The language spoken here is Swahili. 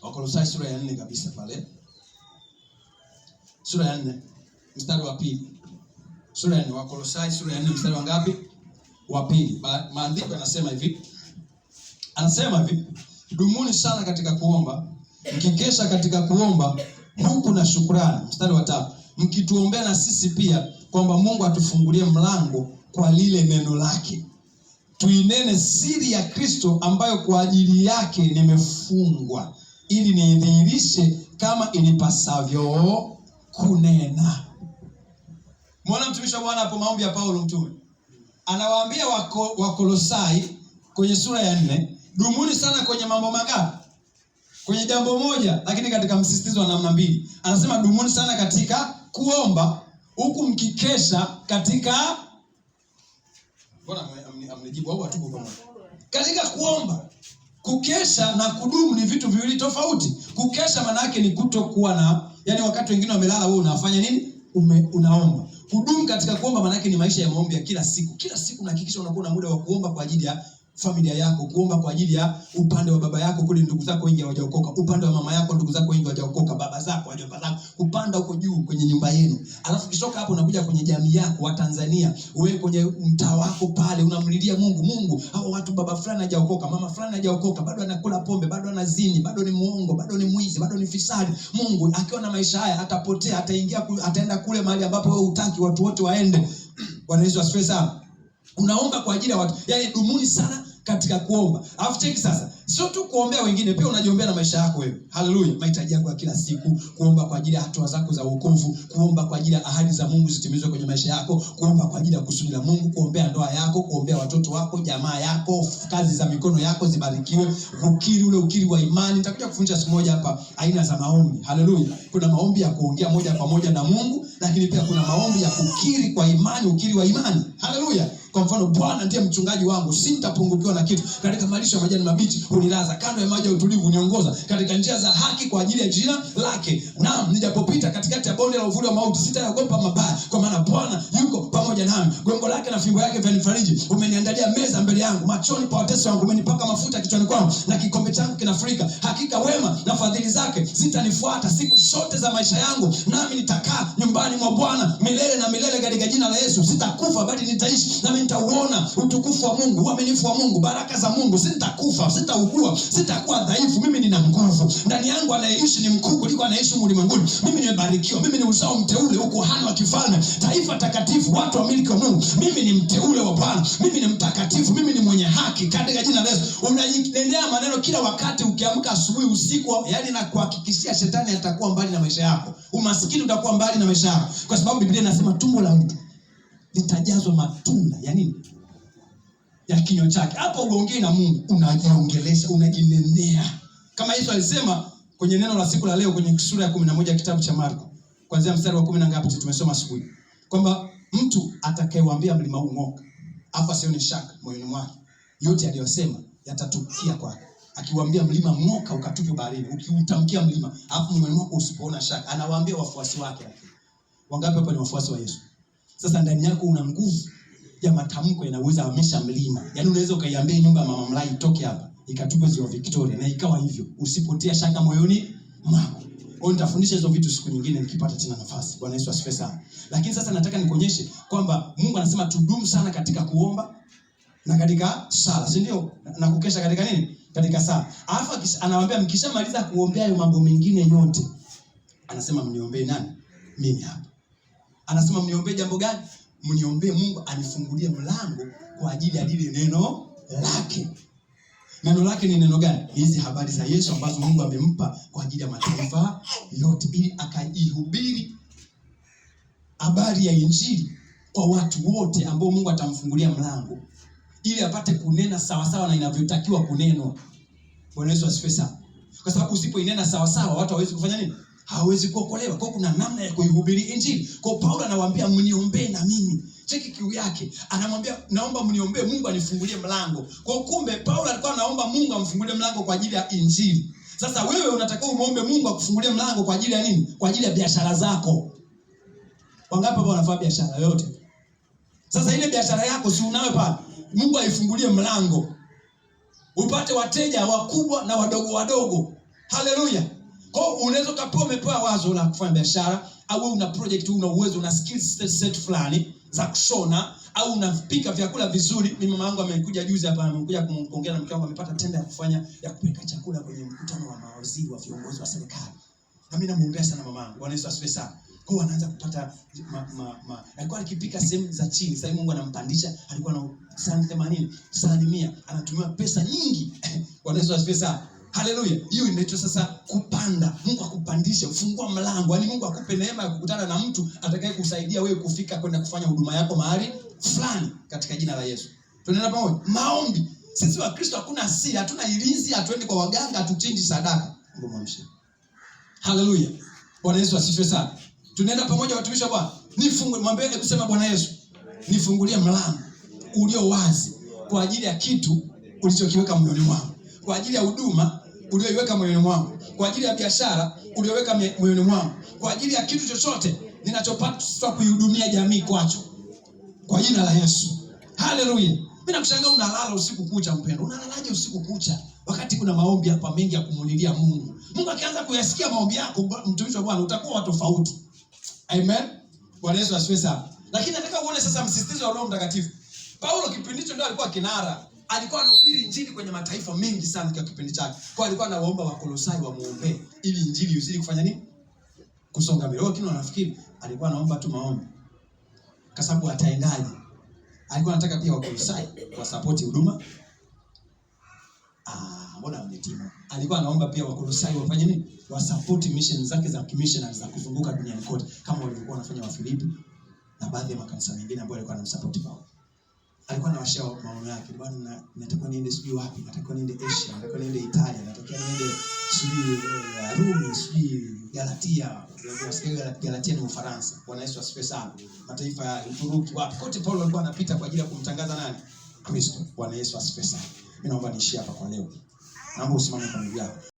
Wakolosai sura ya 4 kabisa pale. Sura ya 4 mstari wa 2. Sura ya 4, Wakolosai sura ya 4 mstari wa ngapi? Wa 2. Maandiko yanasema hivi. Anasema hivi, dumuni sana katika kuomba, mkikesha katika kuomba huku na shukrani. Mstari wa 3, mkituombea na sisi pia kwamba Mungu atufungulie mlango kwa lile neno lake, tuinene siri ya Kristo ambayo kwa ajili yake nimefungwa, ili niidhihirishe kama inipasavyo kunena. Muona mtumishi wa Bwana hapo, maombi ya Paulo mtume. Anawaambia Wakolosai kwenye sura ya 4, dumuni sana kwenye mambo mangapi? Kwenye jambo moja, lakini katika msisitizo wa namna mbili. Anasema dumuni sana katika kuomba, huku mkikesha katika... Mbona amnijibu au watu kwa katika kuomba? Kukesha na kudumu ni vitu viwili tofauti. Kukesha maana yake ni kutokuwa na, yani wakati wengine wamelala wewe unafanya nini? Unaomba. Kudumu katika kuomba maana yake ni maisha ya maombi ya kila siku. Kila siku unahakikisha unakuwa na muda wa kuomba kwa ajili ya familia yako, kuomba kwa ajili ya upande wa baba yako kule ndugu zako wengi hawajaokoka, upande wa mama yako ndugu zako wengi hawajaokoka, baba zako wajomba zako, kupanda huko juu kwenye nyumba yenu. Alafu kishoka hapo unakuja kwenye jamii yako wa Tanzania, wewe kwenye mtaa wako pale unamlilia Mungu. Mungu, hao watu baba fulani hajaokoka, mama fulani hajaokoka, bado anakula pombe, bado anazini, bado ni muongo, bado ni mwizi, bado ni fisadi. Mungu akiwa na maisha haya atapotea, ataenda kule mahali ambapo wewe hutaki watu wote waende. Bwana Yesu asifiwe sana. Unaomba kwa ajili ya watu. Yaani dumuni sana katika kuomba. Alafu cheki sasa, sio tu kuombea wengine, pia unajiombea na maisha yako wewe. Haleluya. Mahitaji yako ya kila siku, kuomba kwa ajili ya hatua zako za wokovu, kuomba kwa ajili ya ahadi za Mungu zitimizwe kwenye maisha yako, kuomba kwa ajili ya kusudi la Mungu, kuombea ndoa yako, kuombea watoto wako, jamaa yako, kazi za mikono yako zibarikiwe, ukiri ule ukiri wa imani. Nitakuja kufundisha siku moja hapa aina za maombi. Haleluya. Kuna maombi ya kuongea moja kwa moja na Mungu, lakini pia kuna maombi ya kukiri kwa imani, ukiri wa imani. Haleluya. Kwa mfano, Bwana ndiye mchungaji wangu, sitapungukiwa na kitu. Katika malisho ya majani mabichi unilaza, kando ya maji ya utulivu uniongoza, katika njia za haki kwa ajili ya jina lake. Naam, nijapopita katikati ya bonde la uvuli wa mauti, sitaogopa mabaya, kwa maana Bwana yuko pamoja nami. Gongo lake na fimbo yake vyanifariji. Umeniandalia meza mbele yangu machoni pa watesi wangu. Umenipaka mafuta kichwani kwangu, na kikombe changu kinafurika. Hakika wema na fadhili zake zitanifuata siku zote za maisha yangu, nami nitakaa nyumbani mwa Bwana milele na milele. Katika jina la Yesu sitakufa bali nitaishi, nami nitauona utukufu wa Mungu, uaminifu wa Mungu, baraka za Mungu. Sitakufa, sitaugua, sitakuwa dhaifu. Mimi nina nguvu ndani yangu. Anayeishi ni mkuu kuliko anayeishi ulimwenguni. Mimi nimebarikiwa. Mimi ni uzao mteule, ukuhani wa kifalme, taifa takatifu, watu wa miliki wa Mungu. Mimi ni mteule wa Bwana. Mimi ni mtakatifu. Mimi ni mwenye haki katika jina la Yesu. Unajitendea maneno kila wakati, ukiamka asubuhi, usiku, yani na kuhakikishia shetani atakuwa mbali na maisha yako. Umaskini utakuwa mbali na maisha yako, kwa sababu Biblia inasema tumbo la mtu litajazwa matunda ya nini? Ya kinywa chake. Hapo uongee na Mungu, unajiongelesha, unajinenea. Kama Yesu alisema kwenye neno la siku la leo kwenye sura ya 11 kitabu cha Marko, kuanzia mstari wa 10 na ngapi tumesoma asubuhi, kwamba mtu atakayewaambia mlima huu ng'oka, afa asione shaka moyoni mwake, yote aliyosema yatatukia kwake. Akiwaambia mlima ng'oka ukatupe baharini, ukiutamkia mlima afu moyoni mwako usipoona shaka, anawaambia wafuasi wake. Wangapi hapa ni wafuasi wa Yesu? Sasa ndani yako una nguvu ya matamko yanaweza hamisha mlima. Yaani unaweza ukaiambia nyumba ya mama Mlai itoke hapa, ikatupe ziwa Victoria, na ikawa hivyo, usipotia shaka moyoni mwako. Nitafundisha hizo vitu siku nyingine nikipata tena nafasi. Bwana Yesu asifiwe sana. Lakini sasa nataka nikuonyeshe kwamba Mungu anasema tudumu sana katika kuomba na katika sala, si ndio? Na kukesha katika nini? Katika sala. Alafu anawaambia mkishamaliza kuombea hayo mambo mengine yote, anasema mniombee nani? Mimi hapa. Anasema mniombee jambo gani? Mniombee Mungu anifungulie mlango kwa ajili ya lile neno lake. Neno lake ni neno gani? Hizi habari za Yesu ambazo Mungu amempa kwa ajili ya mataifa yote, ili akaihubiri habari ya Injili kwa watu wote ambao Mungu atamfungulia mlango, ili apate kunena sawa sawa na inavyotakiwa kunenwa. Bwana Yesu asifiwe sana. Kwa sababu usipoinena sawa sawa, watu hawezi kufanya nini? Hawezi kuokolewa. Kwa kuna namna ya kuihubiri Injili. Kwa Paulo anawaambia mniombee na mimi. Cheki kiu yake. Anamwambia naomba mniombee Mungu anifungulie mlango. Kwa kumbe Paulo alikuwa anaomba Mungu amfungulie mlango kwa ajili ya Injili. Sasa wewe unatakiwa umuombe Mungu akufungulie mlango kwa ajili ya nini? Kwa ajili ya biashara zako. Wangapi hapa wanafanya biashara yote? Sasa ile biashara yako si unawe pale, Mungu aifungulie mlango. Upate wateja wakubwa na wadogo wadogo. Haleluya. Kwa unaweza kupewa, umepewa wazo la kufanya biashara, au una project, una uwezo, una skills set fulani za kushona, au unapika vyakula vizuri. Mimi mama yangu amekuja juzi hapa, amekuja kuongea na mke wangu, amepata tenda ya kufanya ya kupika chakula kwenye mkutano wa mawaziri wa viongozi wa serikali. Na mimi namuombea sana mama yangu. Bwana Yesu asifiwe sana. Kwa anaanza kupata alikuwa akipika sehemu za chini, sasa Mungu anampandisha, alikuwa na sahani 80, sahani 100, anatumia pesa nyingi. Bwana Yesu asifiwe sana. Haleluya. Hiyo inaitwa sasa kupanda. Mungu akupandishe, ufungua mlango. Yaani Mungu akupe neema ya kukutana na mtu atakaye kusaidia wewe kufika kwenda kufanya huduma yako mahali fulani katika jina la Yesu. Tunaenda pamoja. Maombi. Sisi wa Kristo hakuna asili, hatuna ilinzi, hatuendi kwa waganga, hatuchinji sadaka. Mungu mwamshe. Haleluya. Bwana Yesu asifiwe sana. Tunaenda pamoja watumishi wa Bwana. Nifungue, mwambie kusema Bwana Yesu, nifungulie mlango ulio wazi kwa ajili ya kitu ulichokiweka moyoni mwangu. Kwa ajili ya huduma ulioiweka moyoni mwangu, kwa ajili ya biashara ulioweka moyoni mwangu, kwa ajili ya kitu chochote ninachopaswa kuihudumia jamii kwacho, kwa jina la Yesu. Haleluya. Mimi nakushangaa unalala usiku kucha mpendo. Unalalaje usiku kucha wakati kuna maombi hapa mengi ya kumulilia Mungu? Mungu akianza kuyasikia maombi yako, mtumishi wa Bwana, utakuwa tofauti. Amen. Bwana Yesu asifiwe sana. Lakini nataka uone sasa msisitizo wa Roho Mtakatifu. Paulo kipindi hicho ndio alikuwa kinara. Alikuwa anahubiri injili kwenye mataifa mengi sana kwa kipindi chake. Kwa alikuwa anawaomba Wakolosai wamuombe ili injili izidi kufanya nini? Kusonga mbele. Wao kile wanafikiri alikuwa anaomba tu maombi. Kwa sababu ataendaje? Alikuwa anataka pia Wakolosai wa support huduma. Mbona mnetimu? Alikuwa anaomba pia Wakolosai wafanye nini? Wa support mission zake za missionaries za kuzunguka duniani kote kama walivyokuwa wanafanya Wafilipi na baadhi ya makanisa mengine ambayo alikuwa anamsupport Paulo. Alikuwa anawashia maono yake, bwana nataka niende sijui wapi, nataka niende Asia, nataka niende Italia, nataka niende sijui Rumi, sijui Galatia. Galatia ni Ufaransa. Bwana Yesu asifiwe sana. Mataifa ya Uturuki, wapi kote Paulo alikuwa anapita kwa ajili ya kumtangaza nani? Kristo. Bwana Yesu asifiwe sana. Mimi naomba niishie hapa kwa leo. Naomba usimame kwa miguu yako.